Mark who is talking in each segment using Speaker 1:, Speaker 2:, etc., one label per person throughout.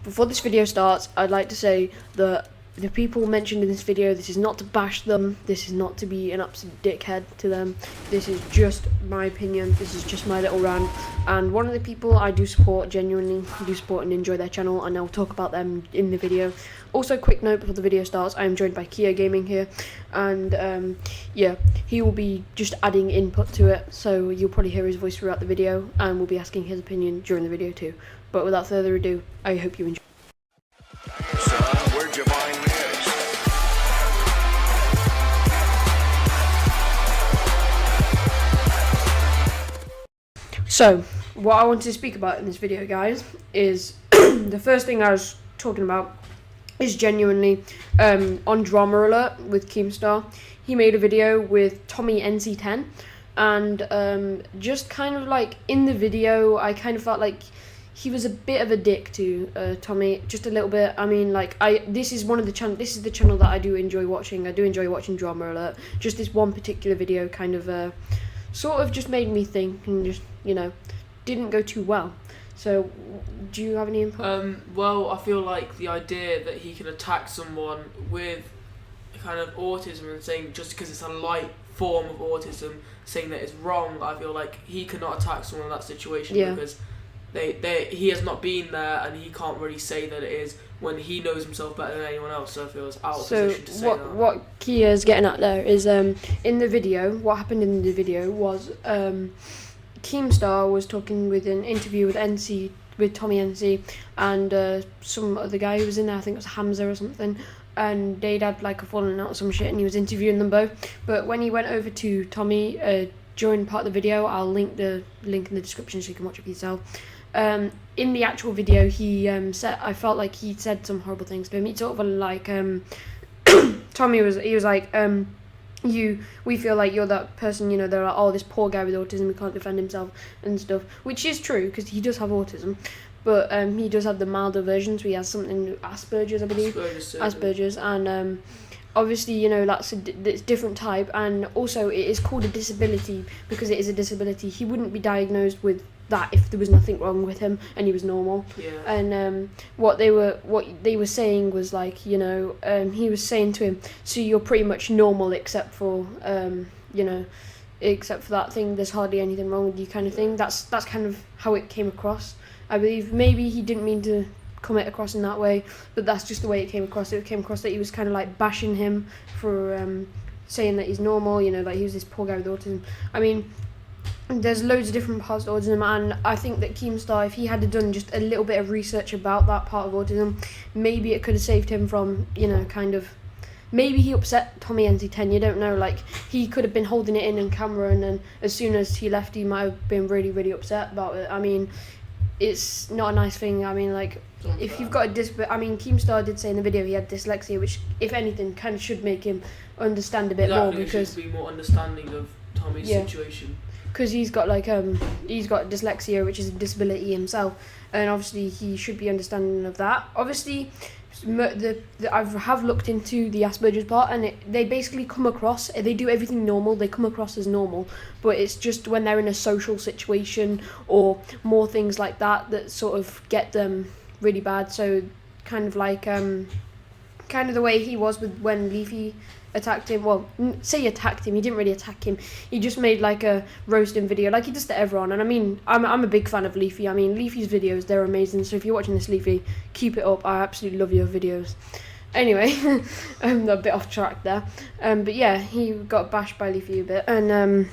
Speaker 1: before this video starts, I'd like to say that the people mentioned in this video, this is not to bash them, this is not to be an absolute dickhead to them, this is just my opinion, this is just my little rant, and one of the people I do support, genuinely do support and enjoy their channel, and I'll talk about them in the video. Also, quick note before the video starts, I am joined by Kia Gaming here, and yeah, he will be just adding input to it, so you'll probably hear his voice throughout the video, and we'll be asking his opinion during the video too. But without further ado, I hope you enjoy. So, what I want to speak about in this video, guys, is the first thing I was talking about is genuinely on Drama Alert with Keemstar. He made a video with Tommy NC2010, and just kind of like in the video, I kind of felt like he was a bit of a dick to Tommy, just a little bit. I mean, like, this is the channel that I do enjoy watching. I do enjoy watching Drama Alert. Just this one particular video kind of sort of just made me think, and just, you know, didn't go too well. So, do you have any input?
Speaker 2: Well, I feel like the idea that he can attack someone with kind of autism and saying just because it's a light form of autism, saying that it's wrong, I feel like he cannot attack someone in that situation because he has not been there and he can't really say that it is when he knows himself better than anyone else, so I feel it's out of position to say that. What
Speaker 1: Kia's getting at there is in the video, what happened in the video was Keemstar was talking with an interview with Tommy NC and some other guy who was in there, I think it was Hamza or something, and they'd had like a falling out or some shit, and he was interviewing them both. But when he went over to Tommy during part of the video, I'll link in the description so you can watch it for yourself. In the actual video, he said, I felt like he said some horrible things to him. He sort of like Tommy was like, we feel like you're that person, you know, they're like, oh, this poor guy with autism, he can't defend himself and stuff, which is true because he does have autism, but he does have the milder version, so he has something, Asperger's, I believe. Asperger's, and obviously, you know, it's different type, and also it is called a disability because it is a disability. He wouldn't be diagnosed with that if there was nothing wrong with him and he was normal. And what they were saying was like, you know, he was saying to him, so you're pretty much normal except for you know, except for that thing, there's hardly anything wrong with you kind of thing. That's kind of how it came across, I believe. Maybe he didn't mean to come it across in that way, but that's just the way it came across. It came across that he was kind of like bashing him for saying that he's normal, you know, like he was this poor guy with autism. I mean, there's loads of different parts of autism, and I think that Keemstar, if he had done just a little bit of research about that part of autism, maybe it could have saved him from, you know, kind of, maybe he upset Tommy NC2010, you don't know, like, he could have been holding it in camera, and then as soon as he left, he might have been really, really upset about it. I mean, it's not a nice thing. I mean, like, if you've got a I mean, Keemstar did say in the video he had dyslexia, which, if anything, kind of should make him understand a bit more, because
Speaker 2: should be more understanding of Tommy's situation.
Speaker 1: Because he's got dyslexia, which is a disability himself, and obviously he should be understanding of that. Obviously, I have looked into the Asperger's part, and they basically come across, they do everything normal, they come across as normal, but it's just when they're in a social situation or more things like that sort of get them really bad. So kind of like kind of the way he was with when Leafy attacked him. Well, say attacked him, he didn't really attack him, he just made like a roasting video like he does to everyone. And I mean, I'm a big fan of Leafy. I mean, Leafy's videos, they're amazing, so if you're watching this, Leafy, keep it up. I absolutely love your videos. Anyway, I'm a bit off track there, but yeah, he got bashed by Leafy a bit, and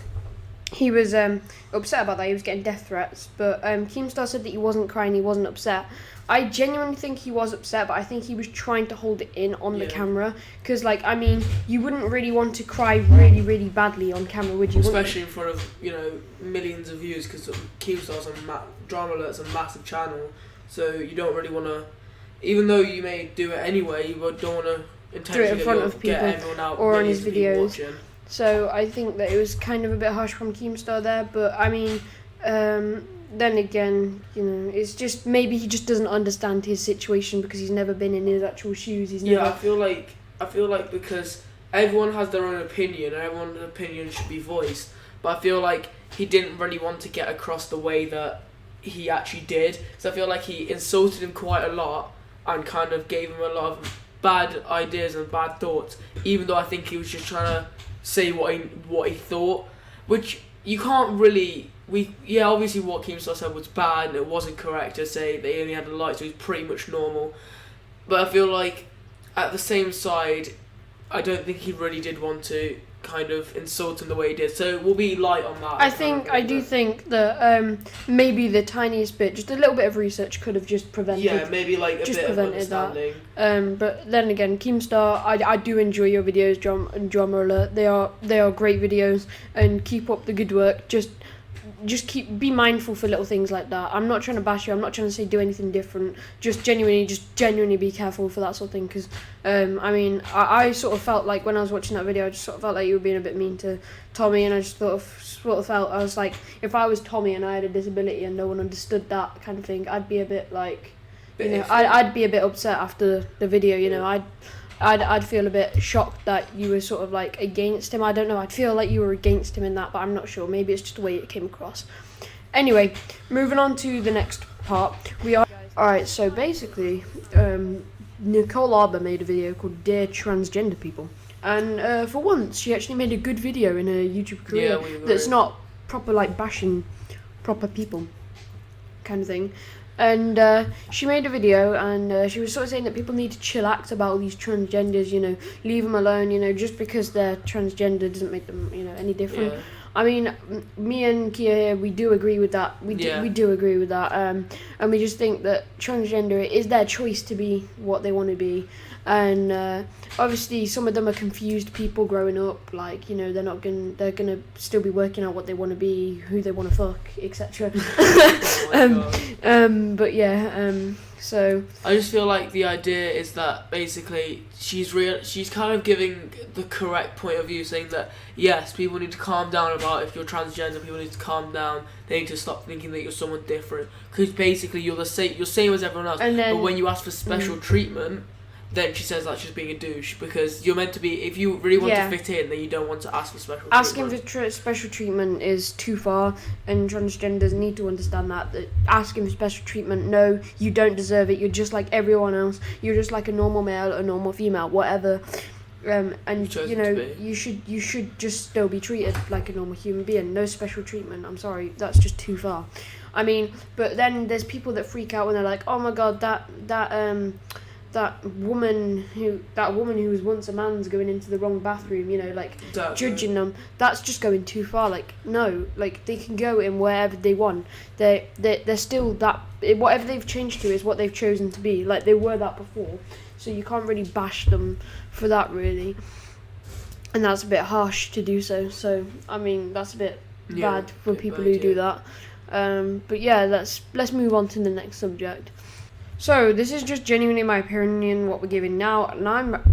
Speaker 1: he was upset about that. He was getting death threats, but Keemstar said that he wasn't crying, he wasn't upset. I genuinely think he was upset, but I think he was trying to hold it in on the camera, because, like, I mean, you wouldn't really want to cry really, really badly on camera, would you?
Speaker 2: Especially in front of, you know, millions of views, because Keemstar's Drama Alert's a massive channel, so you don't really want to, even though you may do it anyway, you don't want to intentionally
Speaker 1: do it in front of people
Speaker 2: get everyone out
Speaker 1: or on his videos. So I think that it was kind of a bit harsh from Keemstar there, but I mean, then again, you know, it's just maybe he just doesn't understand his situation because he's never been in his actual shoes.
Speaker 2: I feel like because everyone has their own opinion and everyone's opinion should be voiced, but I feel like he didn't really want to get across the way that he actually did, because I feel like he insulted him quite a lot, and kind of gave him a lot of bad ideas and bad thoughts, even though I think he was just trying to say what he thought, which you can't really. Obviously what Keemstar said was bad and it wasn't correct to say they only had a light, so he's pretty much normal. But I feel like at the same side, I don't think he really did want to kind of insult him the way he did. So we'll be light on that.
Speaker 1: I do think that maybe the tiniest bit, just a little bit of research could have just prevented.
Speaker 2: Yeah, maybe like a
Speaker 1: just
Speaker 2: bit of
Speaker 1: prevented
Speaker 2: understanding.
Speaker 1: That. But then again, Keemstar, I do enjoy your videos, Drama Alert. They are great videos, and keep up the good work. Just be mindful for little things like that. I'm not trying to bash you. I'm not trying to say do anything different. Just genuinely be careful for that sort of thing. Because I sort of felt like when I was watching that video, I just sort of felt like you were being a bit mean to Tommy, and I just sort of felt I was like, if I was Tommy and I had a disability and no one understood that kind of thing, I'd be a bit like, I'd be a bit upset after the video. I'd feel a bit shocked that you were sort of like against him. I don't know. I'd feel like you were against him in that, but I'm not sure. Maybe it's just the way it came across. Anyway, moving on to the next part. Alright, so basically, Nicole made a video called Dear Transgender People. And for once, she actually made a good video in her YouTube career that's not proper like bashing proper people kind of thing. And she made a video, and she was sort of saying that people need to chillax about all these transgenders, leave them alone, just because they're transgender doesn't make them, any different. Yeah. I mean, me and Kia here, we do agree with that. We do agree with that. And we just think that transgender is their choice to be what they want to be. And obviously, some of them are confused people growing up. Like, they're gonna still be working out what they want to be, who they want to fuck, etc. But yeah. So
Speaker 2: I just feel like the idea is that basically she's kind of giving the correct point of view, saying that yes, people need to calm down about if you're transgender. People need to calm down. They need to stop thinking that you're someone different, because basically you're same as everyone else. And then, but when you ask for special treatment, then she says that's just being a douche, because you're meant to be, if you really want to fit in, then you don't want to ask for special treatment.
Speaker 1: Asking for special treatment is too far, and transgenders need to understand that asking for special treatment, no, you don't deserve it. You're just like everyone else. You're just like a normal male, a normal female, whatever. And you should just still be treated like a normal human being. No special treatment. I'm sorry, that's just too far. I mean, but then there's people that freak out when they're like, oh my god, that woman who was once a man's going into the wrong bathroom, judging them. That's just going too far. Like, no, like they can go in wherever they want. They're still that, whatever they've changed to is what they've chosen to be. Like, they were that before, so you can't really bash them for that, really. And that's a bit harsh to do so. So I mean, that's a bit bad for people who do that. But yeah, let's move on to the next subject. So this is just genuinely my opinion, what we're giving now, and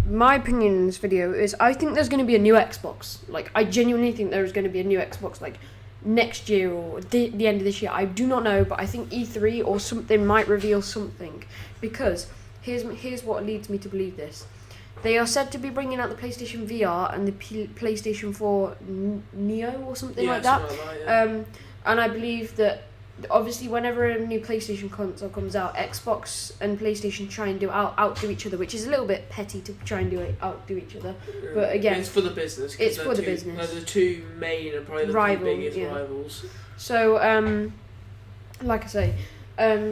Speaker 1: my opinion in this video is I think there's going to be a new Xbox. Like, I genuinely think there is going to be a new Xbox, like, next year or the end of this year. I do not know, but I think E3 or something might reveal something, because here's what leads me to believe this. They are said to be bringing out the PlayStation VR and the PlayStation 4 Neo or something like that. And I believe that obviously whenever a new PlayStation console comes out, Xbox and PlayStation try and outdo each other, which is a little bit petty to try and outdo each other. But again,
Speaker 2: it's for the business.
Speaker 1: It's for the business.
Speaker 2: They're the two main and probably the two biggest rivals.
Speaker 1: So, like I say,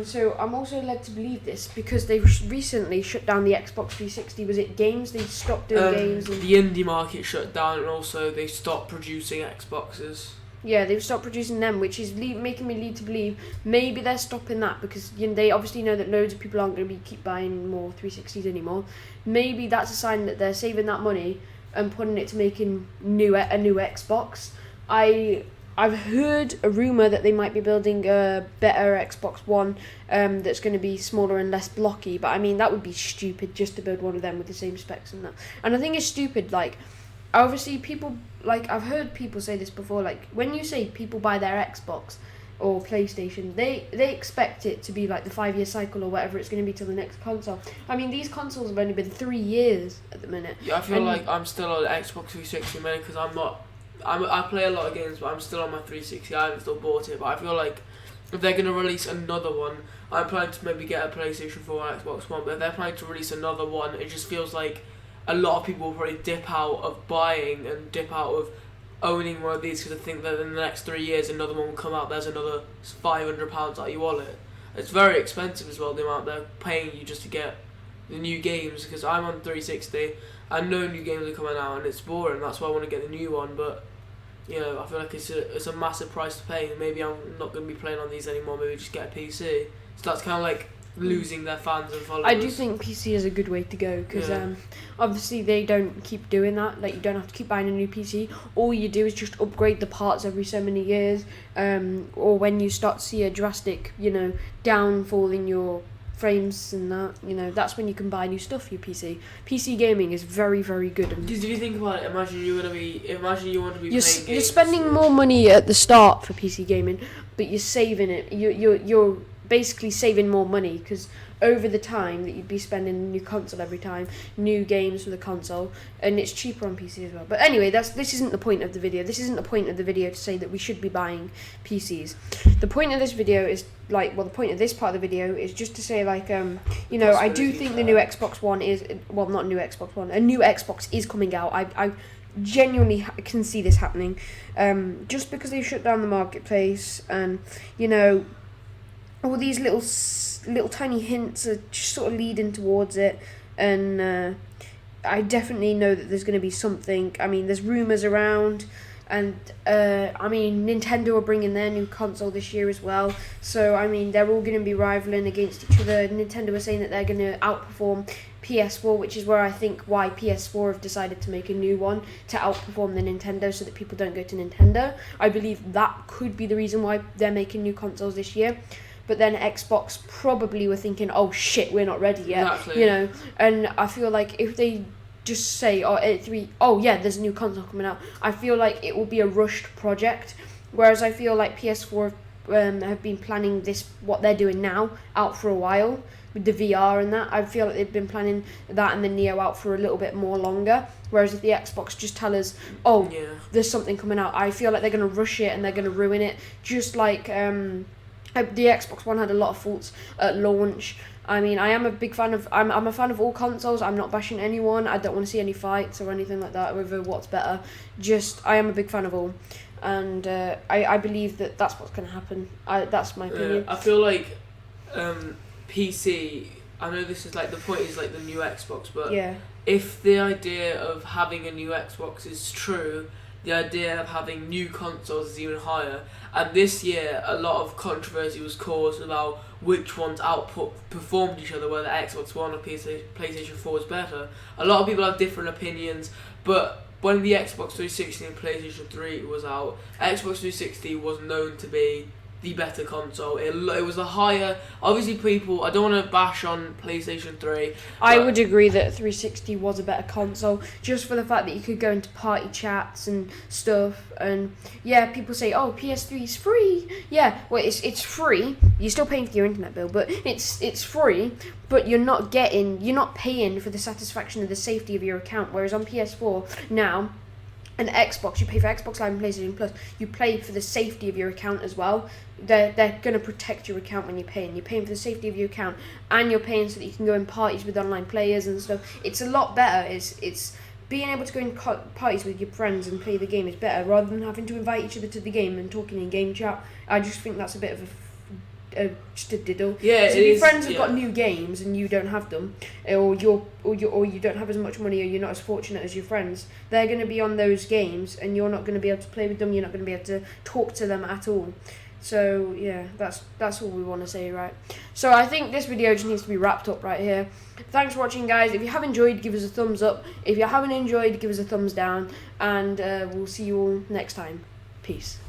Speaker 1: so I'm also led to believe this because they've recently shut down the Xbox 360. Was it games? They stopped doing games.
Speaker 2: The indie market shut down, and also they stopped producing Xboxes.
Speaker 1: Yeah, they've stopped producing them, which is making me lead to believe maybe they're stopping that because they obviously know that loads of people aren't going to keep buying more 360s anymore. Maybe that's a sign that they're saving that money and putting it to making a new Xbox. I've heard a rumour that they might be building a better Xbox One that's going to be smaller and less blocky, but I mean, that would be stupid just to build one of them with the same specs and that. And I think it's stupid, like, obviously people, like, I've heard people say this before, like, when you say people buy their Xbox or PlayStation, they expect it to be like the 5-year cycle or whatever it's going to be till the next console. I mean, these consoles have only been 3 years at the minute.
Speaker 2: Yeah, I feel like I'm still on Xbox 360 man, because I play a lot of games, but I'm still on my 360. I haven't still bought it, but I feel like if they're gonna release another one, I'm planning to maybe get a PlayStation 4 and Xbox One. But if they're planning to release another one, it just feels like a lot of people will probably dip out of buying and dip out of owning one of these because I think that in the next 3 years another one will come out. There's another £500 out of your wallet. It's very expensive as well, the amount they're paying you just to get the new games, because I'm on 360 and no new games are coming out and it's boring. That's why I want to get the new one, but you know, I feel like it's a massive price to pay. Maybe I'm not going to be playing on these anymore. Maybe just get a PC. So that's kind of like losing their fans and followers.
Speaker 1: I do think PC is a good way to go because obviously they don't keep doing that. Like, you don't have to keep buying a new PC. All you do is just upgrade the parts every so many years, or when you start to see a drastic, downfall in your frames and that, that's when you can buy new stuff for your PC. PC gaming is very, very good. And
Speaker 2: did you think about it? Imagine you want to be playing games.
Speaker 1: You're spending more money at the start for PC gaming, but you're saving it. You're basically saving more money because over the time that you'd be spending a new console every time, new games for the console, and it's cheaper on PC as well. But anyway, this isn't the point of the video. This isn't the point of the video to say that we should be buying PCs. The point of this video is the point of this part of the video is just to say I do think the new Xbox One is, well, not new Xbox One, a new Xbox is coming out. I genuinely can see this happening, just because they shut down the marketplace and all these little tiny hints are just sort of leading towards it, and I definitely know that there's going to be something. I mean, there's rumours around, and Nintendo are bringing their new console this year as well, so they're all going to be rivaling against each other. Nintendo are saying that they're going to outperform PS4, which is where I think why PS4 have decided to make a new one to outperform the Nintendo so that people don't go to Nintendo. I believe that could be the reason why they're making new consoles this year. But then Xbox probably were thinking, oh shit, we're not ready yet,
Speaker 2: exactly.
Speaker 1: And I feel like if they just say, there's a new console coming out, I feel like it will be a rushed project, whereas I feel like PS4 have been planning what they're doing now, out for a while, with the VR and that. I feel like they've been planning that and the Neo out for a little bit more longer, whereas if the Xbox just tell us, there's something coming out, I feel like they're going to rush it and they're going to ruin it, just like the Xbox One had a lot of faults at launch. I am a big fan of. I'm a fan of all consoles. I'm not bashing anyone. I don't want to see any fights or anything like that over what's better. I am a big fan of all, and I believe that that's what's going to happen. That's my opinion.
Speaker 2: I feel like PC. I know this is the point is the new Xbox, but if the idea of having a new Xbox is true, the idea of having new consoles is even higher. And this year, a lot of controversy was caused about which ones performed each other, whether Xbox One or PlayStation 4 is better. A lot of people have different opinions, but when the Xbox 360 and PlayStation 3 was out, Xbox 360 was known to be the better console. It was a higher. Obviously, people. I don't want to bash on PlayStation 3.
Speaker 1: I would agree that 360 was a better console, just for the fact that you could go into party chats and stuff. And people say, "Oh, PS3 is free." Yeah, well, it's free. You're still paying for your internet bill, but it's free. But you're not paying for the satisfaction of the safety of your account. Whereas on PS4 now, and Xbox, you pay for Xbox Live and PlayStation Plus, you pay for the safety of your account as well. They're going to protect your account when you're paying. You're paying for the safety of your account, and you're paying so that you can go in parties with online players and stuff. It's a lot better. It's being able to go in parties with your friends and play the game is better, rather than having to invite each other to the game and talking in game chat. I just think that's a bit of just a diddle.
Speaker 2: Yeah,
Speaker 1: so if your friends have got new games and you don't have them, or you don't have as much money, or you're not as fortunate as your friends, they're going to be on those games, and you're not going to be able to play with them. You're not going to be able to talk to them at all. So that's all we want to say, right? So I think this video just needs to be wrapped up right here. Thanks for watching, guys. If you have enjoyed, give us a thumbs up. If you haven't enjoyed, give us a thumbs down, and we'll see you all next time. Peace.